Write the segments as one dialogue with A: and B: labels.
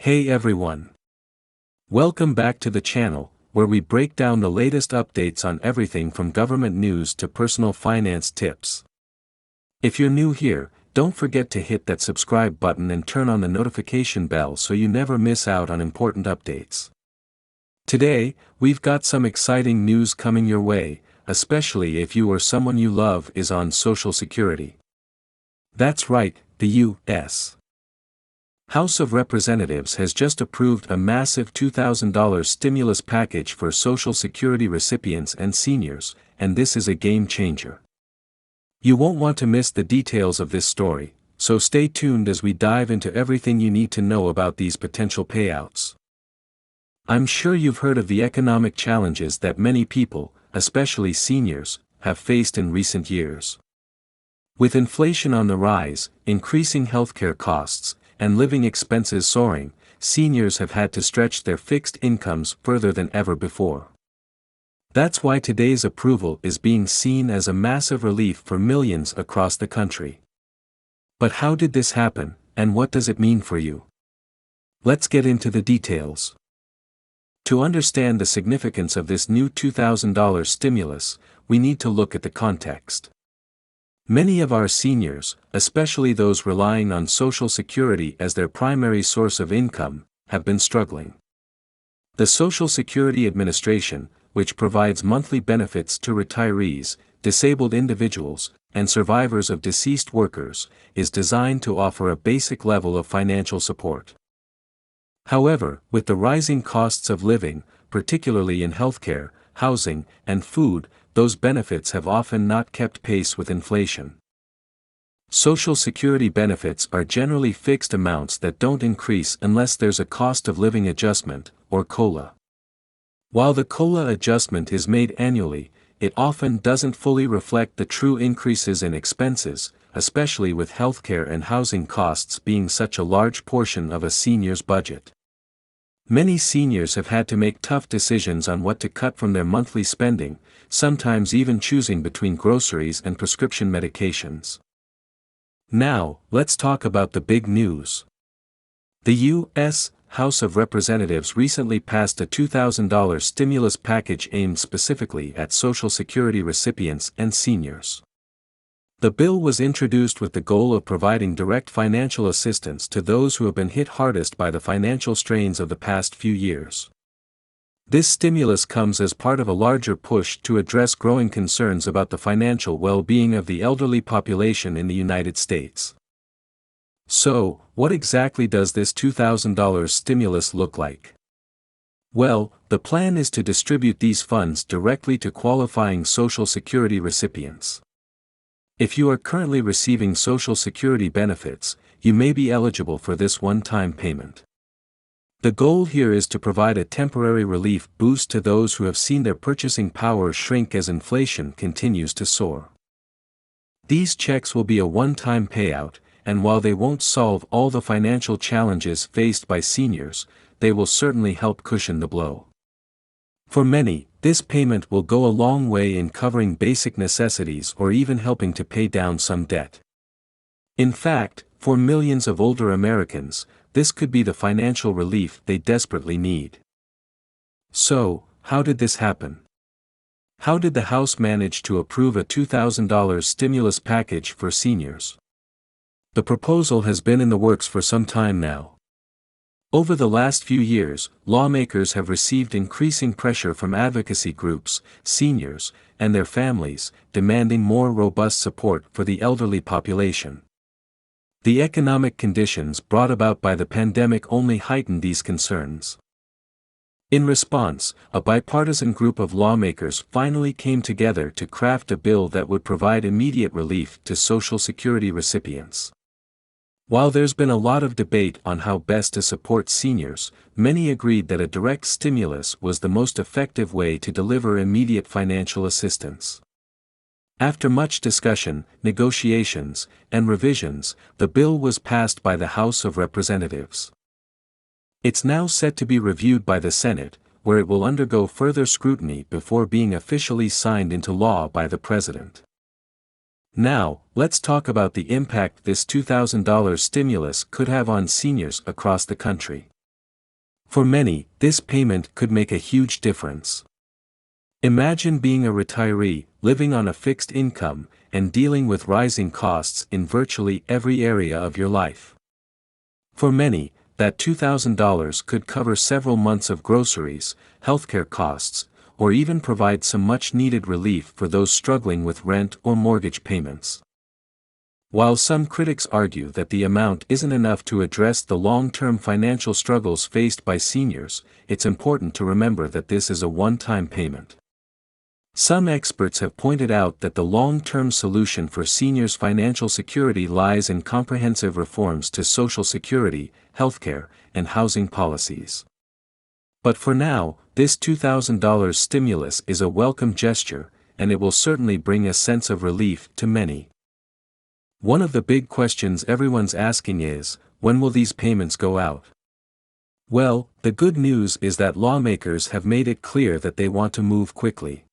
A: Hey everyone! Welcome back to the channel, where we break down the latest updates on everything from government news to personal finance tips. If you're new here, don't forget to hit that subscribe button and turn on the notification bell so you never miss out on important updates. Today, we've got some exciting news coming your way, especially if you or someone you love is on Social Security. That's right, the U.S. House of Representatives has just approved a massive $2,000 stimulus package for Social Security recipients and seniors, and this is a game changer. You won't want to miss the details of this story, so stay tuned as we dive into everything you need to know about these potential payouts. I'm sure you've heard of the economic challenges that many people, especially seniors, have faced in recent years. With inflation on the rise, increasing healthcare costs, and living expenses soaring, seniors have had to stretch their fixed incomes further than ever before. That's why today's approval is being seen as a massive relief for millions across the country. But how did this happen, and what does it mean for you? Let's get into the details. To understand the significance of this new $2,000 stimulus, we need to look at the context. Many of our seniors, especially those relying on Social Security as their primary source of income, have been struggling. The Social Security Administration, which provides monthly benefits to retirees, disabled individuals, and survivors of deceased workers, is designed to offer a basic level of financial support. However, with the rising costs of living, particularly in healthcare, housing, and food, those benefits have often not kept pace with inflation. Social Security benefits are generally fixed amounts that don't increase unless there's a cost of living adjustment, or COLA. While the COLA adjustment is made annually, it often doesn't fully reflect the true increases in expenses, especially with healthcare and housing costs being such a large portion of a senior's budget. Many seniors have had to make tough decisions on what to cut from their monthly spending, sometimes even choosing between groceries and prescription medications. Now, let's talk about the big news. The U.S. House of Representatives recently passed a $2,000 stimulus package aimed specifically at Social Security recipients and seniors. The bill was introduced with the goal of providing direct financial assistance to those who have been hit hardest by the financial strains of the past few years. This stimulus comes as part of a larger push to address growing concerns about the financial well-being of the elderly population in the United States. So, what exactly does this $2,000 stimulus look like? Well, the plan is to distribute these funds directly to qualifying Social Security recipients. If you are currently receiving Social Security benefits, you may be eligible for this one-time payment. The goal here is to provide a temporary relief boost to those who have seen their purchasing power shrink as inflation continues to soar. These checks will be a one-time payout, and while they won't solve all the financial challenges faced by seniors, they will certainly help cushion the blow. For many, this payment will go a long way in covering basic necessities or even helping to pay down some debt. In fact, for millions of older Americans, this could be the financial relief they desperately need. So, how did this happen? How did the House manage to approve a $2,000 stimulus package for seniors? The proposal has been in the works for some time now. Over the last few years, lawmakers have received increasing pressure from advocacy groups, seniors, and their families, demanding more robust support for the elderly population. The economic conditions brought about by the pandemic only heightened these concerns. In response, a bipartisan group of lawmakers finally came together to craft a bill that would provide immediate relief to Social Security recipients. While there's been a lot of debate on how best to support seniors, many agreed that a direct stimulus was the most effective way to deliver immediate financial assistance. After much discussion, negotiations, and revisions, the bill was passed by the House of Representatives. It's now set to be reviewed by the Senate, where it will undergo further scrutiny before being officially signed into law by the President. Now, let's talk about the impact this $2,000 stimulus could have on seniors across the country. For many, this payment could make a huge difference. Imagine being a retiree, living on a fixed income, and dealing with rising costs in virtually every area of your life. For many, that $2,000 could cover several months of groceries, healthcare costs, or even provide some much-needed relief for those struggling with rent or mortgage payments. While some critics argue that the amount isn't enough to address the long-term financial struggles faced by seniors, it's important to remember that this is a one-time payment. Some experts have pointed out that the long-term solution for seniors' financial security lies in comprehensive reforms to Social Security, healthcare, and housing policies. But for now, this $2,000 stimulus is a welcome gesture, and it will certainly bring a sense of relief to many. One of the big questions everyone's asking is, when will these payments go out? Well, the good news is that lawmakers have made it clear that they want to move quickly.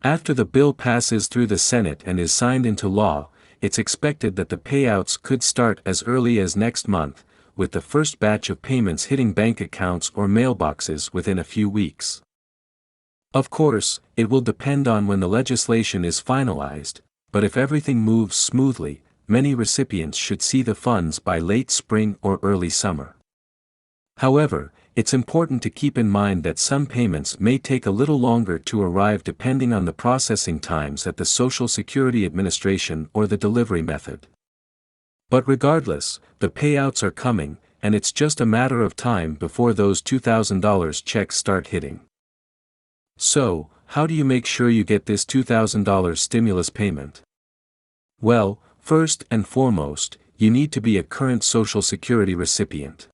A: After the bill passes through the Senate and is signed into law, it's expected that the payouts could start as early as next month, with the first batch of payments hitting bank accounts or mailboxes within a few weeks. Of course, it will depend on when the legislation is finalized, but if everything moves smoothly, many recipients should see the funds by late spring or early summer. However, it's important to keep in mind that some payments may take a little longer to arrive depending on the processing times at the Social Security Administration or the delivery method. But regardless, the payouts are coming, and it's just a matter of time before those $2,000 checks start hitting. So, how do you make sure you get this $2,000 stimulus payment? Well, first and foremost, you need to be a current Social Security recipient.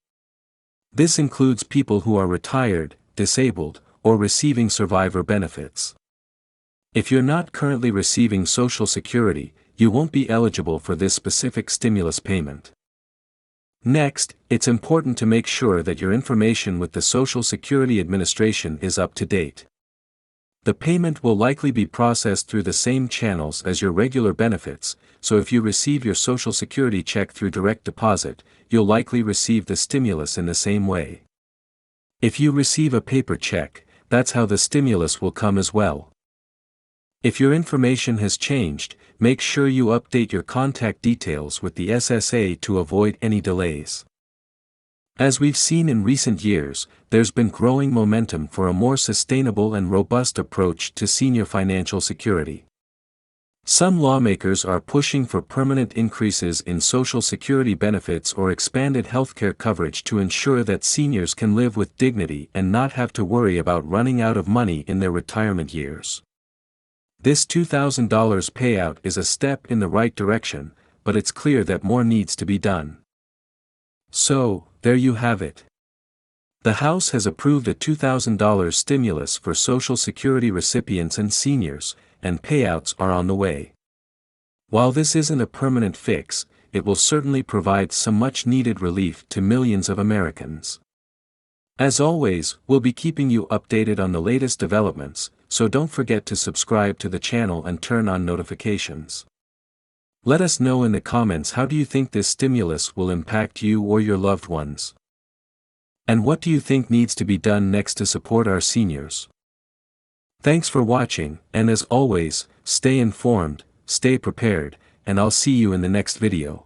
A: This includes people who are retired, disabled, or receiving survivor benefits. If you're not currently receiving Social Security, you won't be eligible for this specific stimulus payment. Next, it's important to make sure that your information with the Social Security Administration is up to date. The payment will likely be processed through the same channels as your regular benefits, so if you receive your Social Security check through direct deposit, you'll likely receive the stimulus in the same way. If you receive a paper check, that's how the stimulus will come as well. If your information has changed, make sure you update your contact details with the SSA to avoid any delays. As we've seen in recent years, there's been growing momentum for a more sustainable and robust approach to senior financial security. Some lawmakers are pushing for permanent increases in Social Security benefits or expanded healthcare coverage to ensure that seniors can live with dignity and not have to worry about running out of money in their retirement years. This $2,000 payout is a step in the right direction, but it's clear that more needs to be done. So, there you have it. The House has approved a $2,000 stimulus for Social Security recipients and seniors, and payouts are on the way. While this isn't a permanent fix, it will certainly provide some much-needed relief to millions of Americans. As always, we'll be keeping you updated on the latest developments, so don't forget to subscribe to the channel and turn on notifications. Let us know in the comments, how do you think this stimulus will impact you or your loved ones? And what do you think needs to be done next to support our seniors? Thanks for watching, and as always, stay informed, stay prepared, and I'll see you in the next video.